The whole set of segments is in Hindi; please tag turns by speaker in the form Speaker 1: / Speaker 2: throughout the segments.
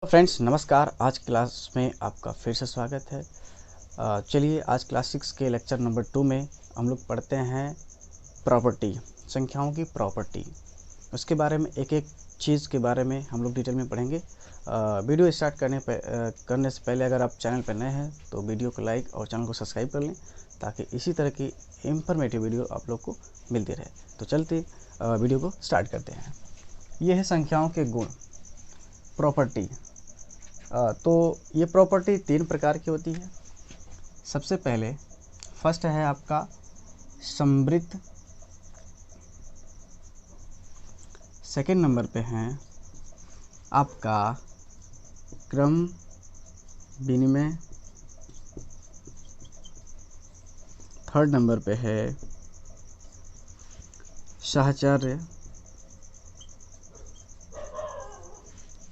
Speaker 1: फ्रेंड्स नमस्कार। आज क्लास में आपका फिर से स्वागत है। चलिए आज क्लास 6 के लेक्चर नंबर 2 में हम लोग पढ़ते हैं प्रॉपर्टी, संख्याओं की प्रॉपर्टी। उसके बारे में एक एक चीज़ के बारे में हम लोग डिटेल में पढ़ेंगे। वीडियो स्टार्ट करने से पहले अगर आप चैनल पर नए हैं तो वीडियो को लाइक और चैनल को सब्सक्राइब कर लें ताकि इसी तरह की इंफॉर्मेटिव वीडियो आप लोग को मिलती रहे। तो चलते वीडियो को स्टार्ट करते हैं। ये है संख्याओं के गुण, प्रॉपर्टी। तो ये प्रॉपर्टी 3 प्रकार की होती है। सबसे पहले फर्स्ट है आपका समृद्ध, सेकंड नंबर पे है आपका क्रम विनिमय, थर्ड नंबर पे है साहचर्य।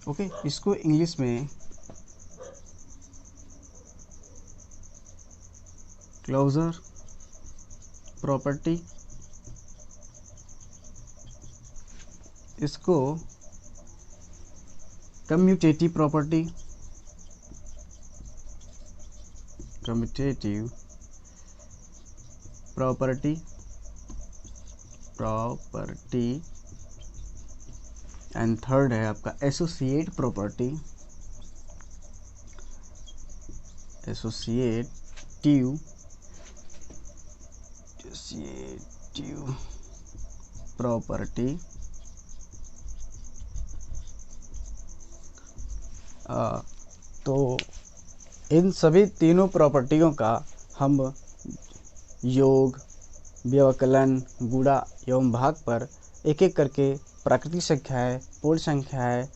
Speaker 1: ओके, इसको इंग्लिश में क्लोजर प्रॉपर्टी, इसको commutative property, commutative property and third है आपका एसोसिएट प्रॉपर्टी, एसोसिएटिव प्रॉपर्टी। तो इन सभी तीनों प्रॉपर्टियों का हम योग, व्यवकलन, गुणा एवं भाग पर एक एक करके प्राकृतिक संख्याएं, पूर्ण संख्याएं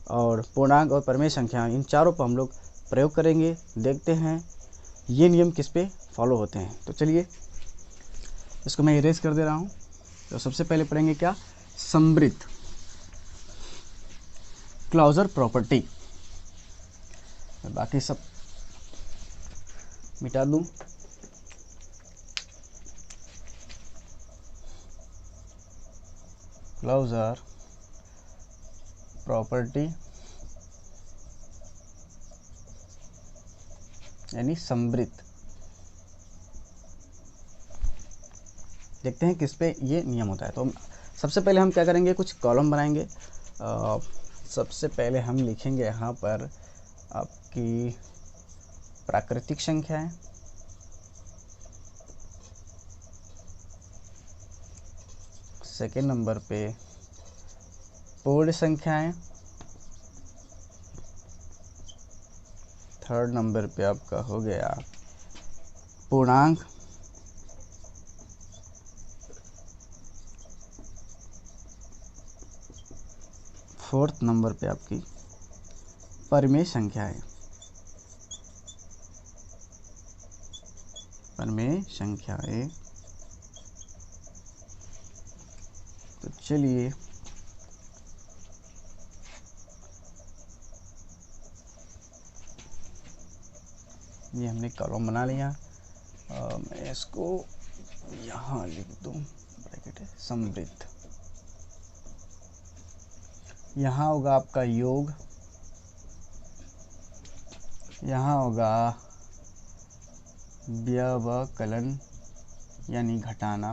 Speaker 1: और पूर्णांक और परिमेय संख्याएं, इन चारों पर हम लोग प्रयोग करेंगे। देखते हैं ये नियम किस पे फॉलो होते हैं। तो चलिए इसको मैं इरेज कर दे रहा हूँ। तो सबसे पहले पढ़ेंगे क्या, समृद्ध, क्लोजर प्रॉपर्टी। बाकी सब मिटा दूं। क्लोजर प्रॉपर्टी यानी समृद्ध। देखते हैं किस पे ये नियम होता है। तो सबसे पहले हम क्या करेंगे, कुछ कॉलम बनाएंगे। सबसे पहले हम लिखेंगे यहाँ पर आपकी प्राकृतिक संख्याएं, सेकेंड नंबर पे पूर्ण संख्याएं, थर्ड नंबर पे आपका हो गया पूर्णांक, फोर्थ नंबर पे आपकी परिमेय संख्याएं, परिमेय संख्याएं। तो चलिए ये हमने कॉलम बना लिया। मैं इसको यहाँ लिख दूँ, ब्रैकेट है समृद्ध। यहाँ होगा आपका योग, यहाँ होगा व्यवकलन यानी घटाना।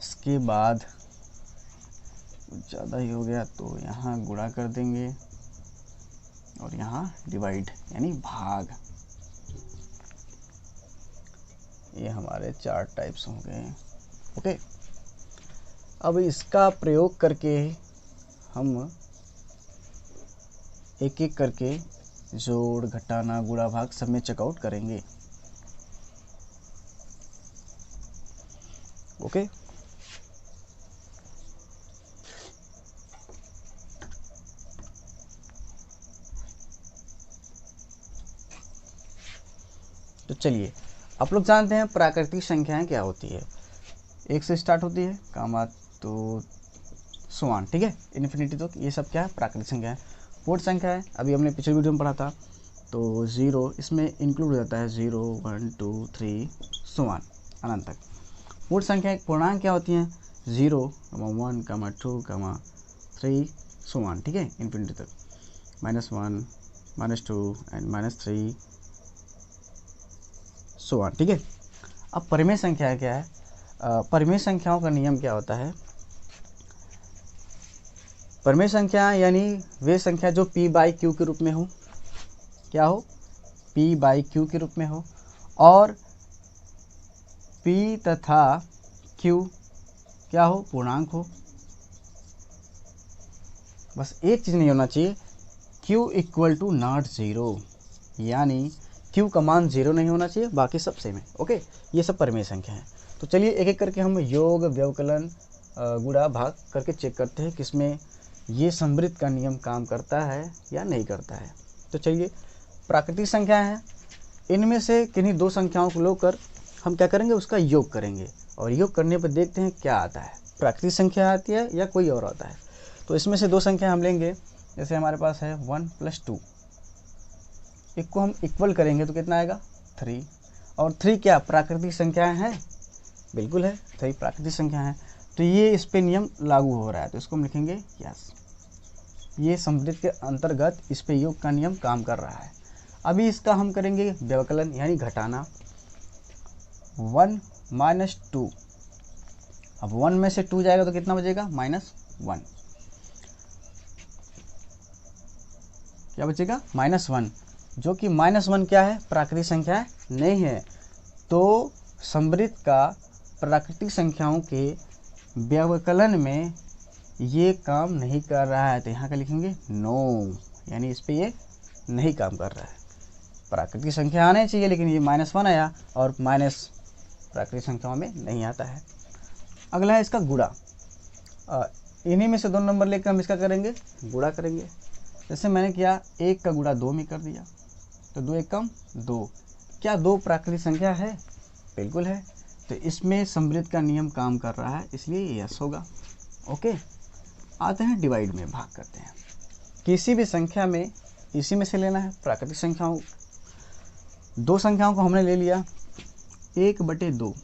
Speaker 1: इसके बाद कुछ ज़्यादा ही हो गया तो यहाँ गुणा कर देंगे और यहाँ डिवाइड यानी भाग। ये हमारे 4 टाइप्स हो गए। ओके, अब इसका प्रयोग करके हम एक एक करके जोड़, घटाना, गुणा, भाग सब में चेकआउट करेंगे। ओके, तो चलिए आप लोग जानते हैं प्राकृतिक संख्याएं क्या होती है। 1 से स्टार्ट होती है, कामा तो सुवान, ठीक है, इन्फिनिटी तक। ये सब क्या है, प्राकृतिक संख्या है। पूर्ण संख्या है, अभी हमने पिछले वीडियो में पढ़ा था। तो 0 इसमें इंक्लूड हो जाता है, 0 1 2 3 सुवान अनंत तक। पूर्ण संख्या एक पूर्णांक क्या होती हैं, 0 1 2 3 सुवान, ठीक है, इन्फिनिटी तक। -1 -2 एंड -3 सो ऑन। ठीक है, अब परिमेय संख्या क्या है? परिमेय संख्याओं का नियम क्या होता है? परिमेय संख्या यानी वे संख्या जो p बाई क्यू के रूप में हो, क्या हो? p बाई क्यू के रूप में हो, और p तथा q क्या हो? पूर्णांक हो। बस एक चीज़ नहीं होना चाहिए, q equal to not zero, यानी q का मान ज़ीरो नहीं होना चाहिए, बाकी सब सेम है। ओके, ये सब परिमेय संख्या है। तो चलिए एक एक करके हम योग, व्यवकलन, गुणा, भाग करके चेक करते हैं किसमें ये समवृत्त का नियम काम करता है या नहीं करता है। तो चलिए, प्राकृतिक संख्या है, इनमें से किन्हीं दो संख्याओं को लेकर हम क्या करेंगे? उसका योग करेंगे, और योग करने पर देखते हैं क्या आता है, प्राकृतिक संख्या आती है या कोई और आता है। तो इसमें से दो संख्या हम लेंगे, जैसे हमारे पास है 1 + 2, एक को हम इक्वल करेंगे तो कितना आएगा? 3, और 3 क्या प्राकृतिक संख्याएं हैं? बिल्कुल है, 3 प्राकृतिक संख्या है। तो ये इस पे नियम लागू हो रहा है, तो इसको हम लिखेंगे यस, ये समवृत्त के अंतर्गत इस पे योग का नियम काम कर रहा है। अभी इसका हम करेंगे व्यवकलन यानी घटाना। 1 - 2, अब 1 में से 2 जाएगा तो कितना बचेगा? -1। क्या बचेगा? -1, जो कि -1 क्या है? प्राकृतिक संख्या नहीं है। तो समवृत्त का प्राकृतिक संख्याओं के व्यवकलन में ये काम नहीं कर रहा है, तो यहाँ का लिखेंगे नो, यानी इस पे ये नहीं काम कर रहा है। प्राकृतिक संख्या आने चाहिए, लेकिन ये -1 आया, और माइनस प्राकृतिक संख्याओं में नहीं आता है। अगला है इसका गुणा। इन्हीं में से 2 नंबर लेकर हम इसका करेंगे गुणा करेंगे। जैसे मैंने किया, 1 का गुणा 2 में कर दिया, तो 2 × 1 = 2। क्या 2 प्राकृतिक संख्या है? बिल्कुल है। तो इसमें समवृत्त का नियम काम कर रहा है, इसलिए यस होगा। ओके, आते हैं डिवाइड में, भाग करते हैं। किसी भी संख्या में इसी में से लेना है, प्राकृतिक संख्याओं, दो संख्याओं को हमने ले लिया, 1/2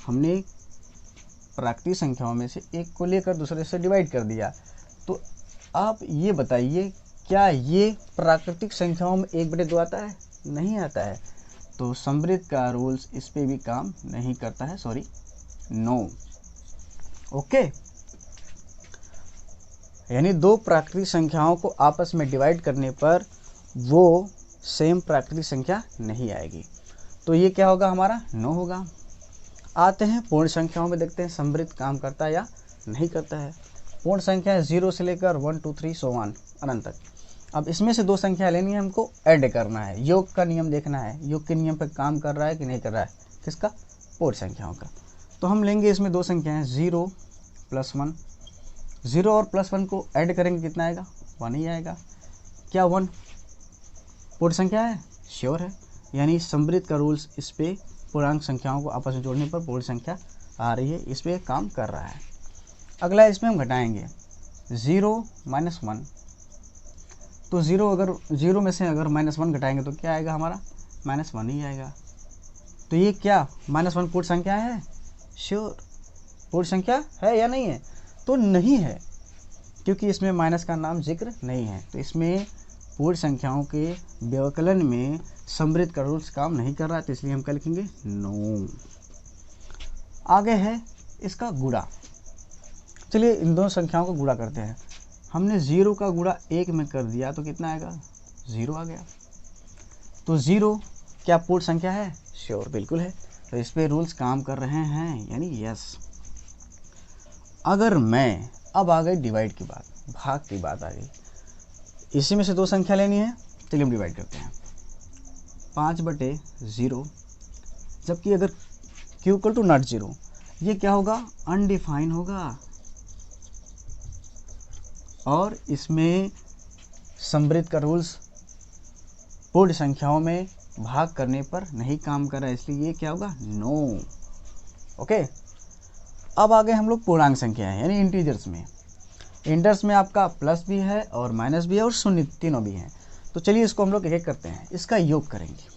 Speaker 1: हमने प्राकृतिक संख्याओं में से एक को लेकर दूसरे से डिवाइड कर दिया। तो आप ये बताइए, क्या ये प्राकृतिक संख्याओं में 1/2 आता है? नहीं आता है। तो समवृत्त का रूल्स इस पे भी काम नहीं करता है, सॉरी, नो। ओके, यानी दो प्राकृतिक संख्याओं को आपस में डिवाइड करने पर वो सेम प्राकृतिक संख्या नहीं आएगी, तो ये क्या होगा? हमारा नो होगा। आते हैं पूर्ण संख्याओं में, देखते हैं समवृत्त काम करता है या नहीं करता है। पूर्ण संख्या 0 से लेकर 1 2 3 सो ऑन, अनंत तक। अब इसमें से 2 संख्या लेनी है, हमको ऐड करना है, योग का नियम देखना है, योग के नियम पर काम कर रहा है कि नहीं कर रहा है, किसका? पूर्ण संख्याओं का। तो हम लेंगे इसमें 2 संख्याएं, 0 + 1, 0 और +1 को ऐड करेंगे, कितना आएगा? 1 ही आएगा। क्या 1 पूर्ण संख्या है? श्योर है, यानी समवृत्त का रूल्स इस पे पूर्णांक संख्याओं को आपस में जोड़ने पर पूर्ण संख्या आ रही है, इस पे काम कर रहा है। अगला इसमें हम घटाएंगे, 0 - 1, तो 0 में से अगर -1 घटाएंगे तो क्या आएगा? हमारा -1 ही आएगा। तो ये क्या -1 पूर्ण संख्या है? श्योर, पूर्ण संख्या है या नहीं है? तो नहीं है, क्योंकि इसमें माइनस का नाम जिक्र नहीं है। तो इसमें पूर्ण संख्याओं के व्यवकलन में समवृत्त का रूल्स काम नहीं कर रहा है, तो इसलिए हम क्या लिखेंगे? नो। आगे है इसका गुणा। चलिए इन दोनों संख्याओं को गुणा करते हैं। हमने 0 का गुणा 1 में कर दिया तो कितना आएगा? 0 आ गया। तो 0 क्या पूर्ण संख्या है? श्योर, बिल्कुल है। तो इस पे रूल्स काम कर रहे हैं, यानी यस। अगर मैं, अब आ गई डिवाइड की बात, भाग की बात आ गई। इसी में से 2 संख्या लेनी है, चलिए हम डिवाइड करते हैं। 5/0, जबकि अगर q = नॉट 0, ये क्या होगा? अनडिफाइन होगा, और इसमें समवृत्त का रूल्स पूर्ण संख्याओं में भाग करने पर नहीं काम कर रहा है, इसलिए ये क्या होगा? नो। ओके, अब आगे हम लोग पूर्णांक संख्या है, यानी इंटीजर्स में। इंटीजर्स में आपका प्लस भी है और माइनस भी है और शून्य, तीनों भी हैं। तो चलिए इसको हम लोग एक एक करते हैं, इसका योग करेंगे।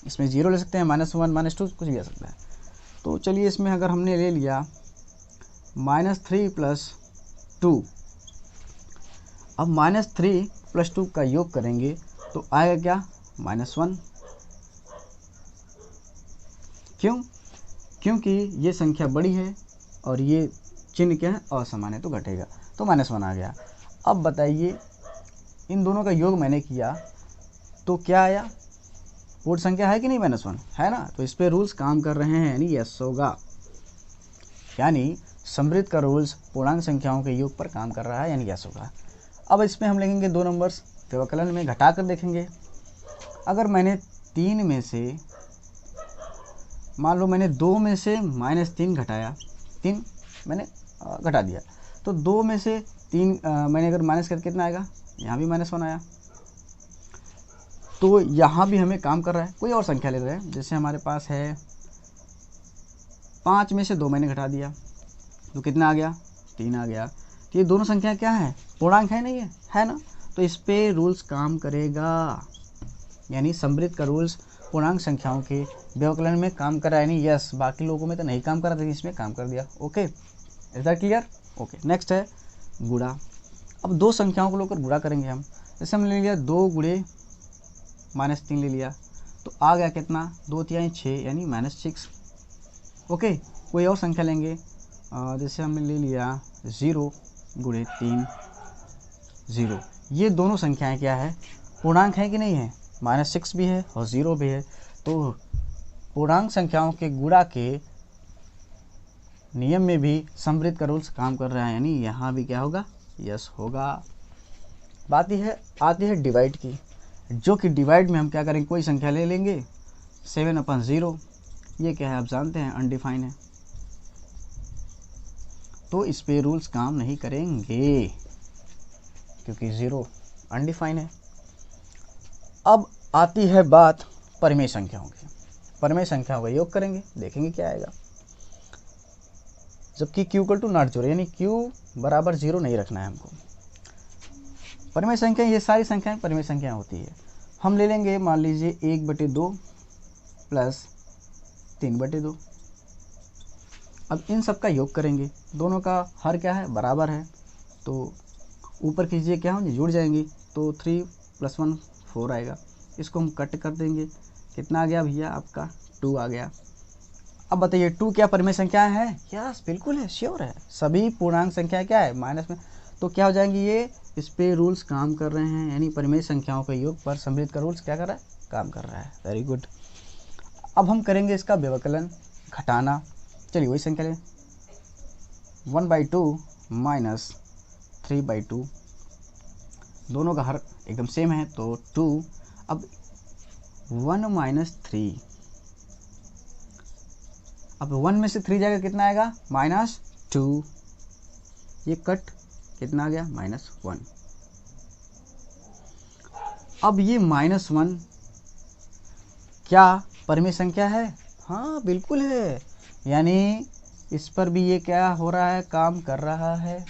Speaker 1: इसमें 0 ले सकते हैं, -1 -2 कुछ भी आ सकता है। तो चलिए इसमें अगर हमने ले लिया -3 + 2, अब -3 प्लस 2 का योग करेंगे तो आएगा क्या, -1। क्यों? क्योंकि ये संख्या बड़ी है और ये चिन्ह क्या है, असमान है, तो घटेगा, तो -1 आ गया। अब बताइए इन दोनों का योग मैंने किया तो क्या आया, पूर्ण संख्या है कि नहीं, -1 है ना, तो इस पे रूल्स काम कर रहे हैं, यानी यस होगा। यानी समृद्ध का रूल्स पूर्णांक संख्याओं के योग पर काम कर रहा है, यानी यस होगा। अब इसमें हम लेंगे 2 नंबर्स, व्यवकलन में घटा कर देखेंगे। अगर मैंने 3 में से, मान लो मैंने 2 में से -3 घटाया, 3 मैंने घटा दिया, तो 2 में से 3 मैंने अगर माइनस कर कितना आएगा, यहाँ भी -1 आया, तो यहाँ भी हमें काम कर रहा है। कोई और संख्या ले रहे हैं, जैसे हमारे पास है 5 में से 2 मैंने घटा दिया, तो कितना आ गया, 3 आ गया। तो ये दोनों संख्या क्या है, पूर्णांक है नहीं है ना, तो इस पे रूल्स काम करेगा, यानी समृद्ध का रूल्स पूर्णांक संख्याओं के व्यवकलन में काम कर रहा है, यानी यस। बाकी लोगों में तो नहीं काम कर रहा था, इसमें काम कर दिया। Okay, is that clear? Okay, next है गुणा। अब 2 संख्याओं को लेकर गुणा करेंगे हम। जैसे हम ले लिया 2 गुणे -3 ले लिया, तो आ गया कितना, 2 तिहाई 6, यानी -6। ओके, कोई और संख्या लेंगे, जैसे हमने ले लिया 0 गुणे 3, 0। ये दोनों संख्याएं क्या है, पूर्णांक है कि नहीं है, -6 भी है और 0 भी है। तो पूर्णांक संख्याओं के गुणा के नियम में भी समृद्ध का रूल्स काम कर रहा है, यानी यहाँ भी क्या होगा, यस होगा। बात आती है डिवाइड की, जो कि डिवाइड में हम क्या करेंगे, कोई संख्या ले लेंगे, 7/0, ये क्या है आप जानते हैं, अनडिफाइन है, तो इस पे रूल्स काम नहीं करेंगे क्योंकि 0 अनडिफाइन है। अब आती है बात परिमेय संख्याओं की। परिमेय संख्याओं का योग करेंगे, देखेंगे क्या आएगा। जबकि q = नॉट 0, यानी q बराबर 0 नहीं रखना है हमको। परिमेय संख्या, ये सारी संख्याएं परिमेय संख्या होती है। हम ले लेंगे, मान लीजिए 1/2 प्लस 3/2। अब इन सब का योग करेंगे, दोनों का हर क्या है, बराबर है, तो ऊपर कीजिए क्या हो, जुड़ जाएंगी, तो 3 + 1 4 आएगा। इसको हम कट कर देंगे, कितना आ गया भैया आपका, 2 आ गया। अब बताइए 2 क्या परिमेय संख्याएं हैं, यस बिल्कुल है, श्योर है। सभी पूर्णांक संख्याएं क्या है, माइनस में, तो क्या हो जाएंगी ये, इस पे रूल्स काम कर रहे हैं, यानी परिमेय संख्याओं के योग पर समृद्ध का रूल्स क्या कर रहा है, काम कर रहा है। Very good. अब हम करेंगे इसका व्यवकलन, घटाना। चलिए वही संख्या लें, 1/2 माइनस 3/2, दोनों का हर एकदम सेम है, तो 2। अब 1 - 3, अब 1 में से 3 जाएगा, कितना आएगा, -2, ये कट, कितना आ गया, -1। अब ये -1 क्या परिमेय संख्या है, हाँ बिल्कुल है, यानी इस पर भी ये क्या हो रहा है, काम कर रहा है।